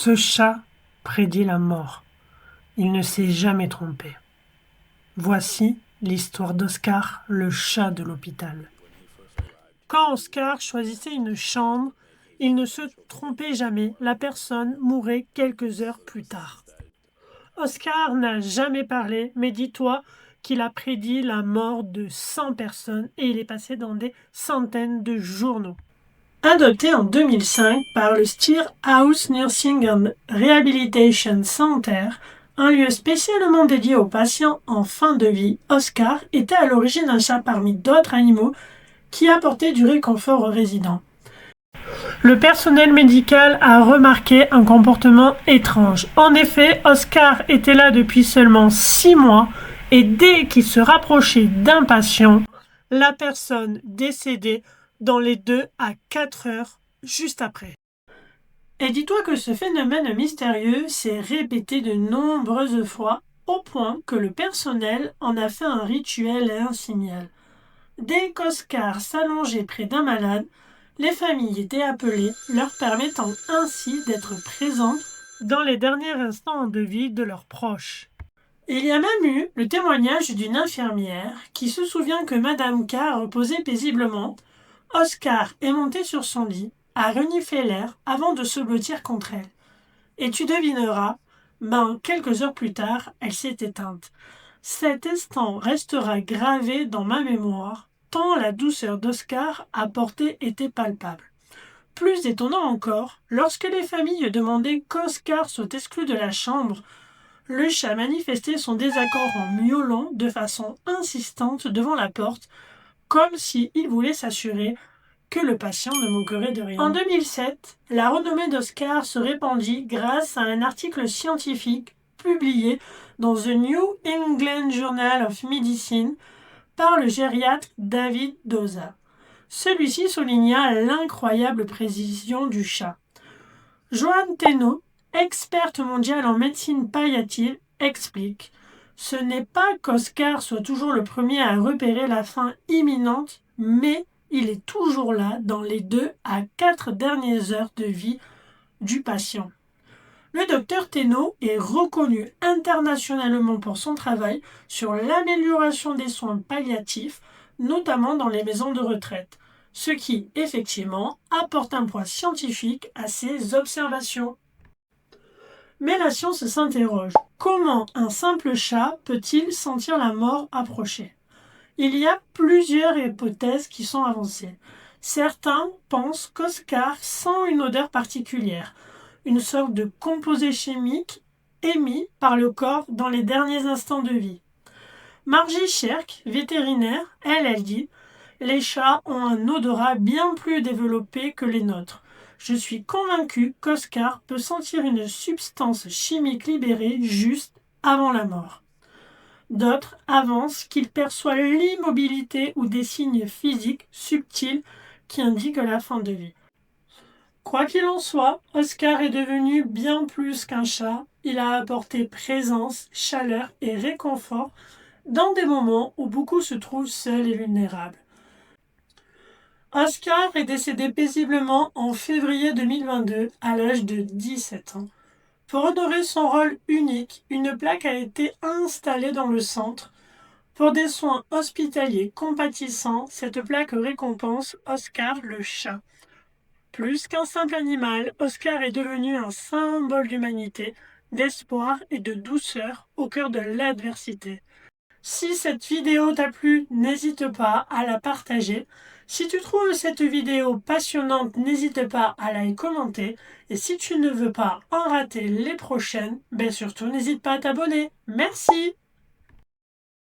Ce chat prédit la mort. Il ne s'est jamais trompé. Voici l'histoire d'Oscar, le chat de l'hôpital. Quand Oscar choisissait une chambre, il ne se trompait jamais, la personne mourait quelques heures plus tard. Oscar n'a jamais parlé, mais dis-toi qu'il a prédit la mort de 100 personnes et il est passé dans des centaines de journaux. Adopté en 2005 par le Steerhouse Nursing and Rehabilitation Center, un lieu spécialement dédié aux patients en fin de vie, Oscar était à l'origine un chat parmi d'autres animaux qui apportait du réconfort aux résidents. Le personnel médical a remarqué un comportement étrange. En effet, Oscar était là depuis seulement 6 mois et dès qu'il se rapprochait d'un patient, la personne décédait dans les 2 à 4 heures juste après. Et dis-toi que ce phénomène mystérieux s'est répété de nombreuses fois au point que le personnel en a fait un rituel et un signal. Dès qu'Oscar s'allongeait près d'un malade, les familles étaient appelées, leur permettant ainsi d'être présentes dans les derniers instants de vie de leurs proches. Il y a même eu le témoignage d'une infirmière qui se souvient que Madame K reposait paisiblement. Oscar est monté sur son lit, a reniflé l'air avant de se blottir contre elle. Et tu devineras, quelques heures plus tard, elle s'est éteinte. Cet instant restera gravé dans ma mémoire, tant la douceur d'Oscar apportée était palpable. Plus étonnant encore, lorsque les familles demandaient qu'Oscar soit exclu de la chambre, le chat manifestait son désaccord en miaulant de façon insistante devant la porte, comme s'il voulait s'assurer que le patient ne manquerait de rien. En 2007, la renommée d'Oscar se répandit grâce à un article scientifique publié dans The New England Journal of Medicine par le gériatre David Doza. Celui-ci souligna l'incroyable précision du chat. Joanne Teno, experte mondiale en médecine palliative, explique « Ce n'est pas qu'Oscar soit toujours le premier à repérer la fin imminente, mais il est toujours là dans les 2 à 4 dernières heures de vie du patient. » Le docteur Teno est reconnu internationalement pour son travail sur l'amélioration des soins palliatifs, notamment dans les maisons de retraite, ce qui, effectivement, apporte un poids scientifique à ces observations. Mais la science s'interroge. Comment un simple chat peut-il sentir la mort approcher ? Il y a plusieurs hypothèses qui sont avancées. Certains pensent qu'Oscar sent une odeur particulière, une sorte de composé chimique émis par le corps dans les derniers instants de vie. Margie Sherk, vétérinaire, elle dit « Les chats ont un odorat bien plus développé que les nôtres. Je suis convaincue qu'Oscar peut sentir une substance chimique libérée juste avant la mort. » D'autres avancent qu'il perçoit l'immobilité ou des signes physiques subtils qui indiquent la fin de vie. Quoi qu'il en soit, Oscar est devenu bien plus qu'un chat. Il a apporté présence, chaleur et réconfort dans des moments où beaucoup se trouvent seuls et vulnérables. Oscar est décédé paisiblement en février 2022 à l'âge de 17 ans. Pour honorer son rôle unique, une plaque a été installée dans le centre. Pour des soins hospitaliers compatissants, cette plaque récompense Oscar le chat. Plus qu'un simple animal, Oscar est devenu un symbole d'humanité, d'espoir et de douceur au cœur de l'adversité. Si cette vidéo t'a plu, n'hésite pas à la partager. Si tu trouves cette vidéo passionnante, n'hésite pas à la commenter. Et si tu ne veux pas en rater les prochaines, surtout n'hésite pas à t'abonner. Merci!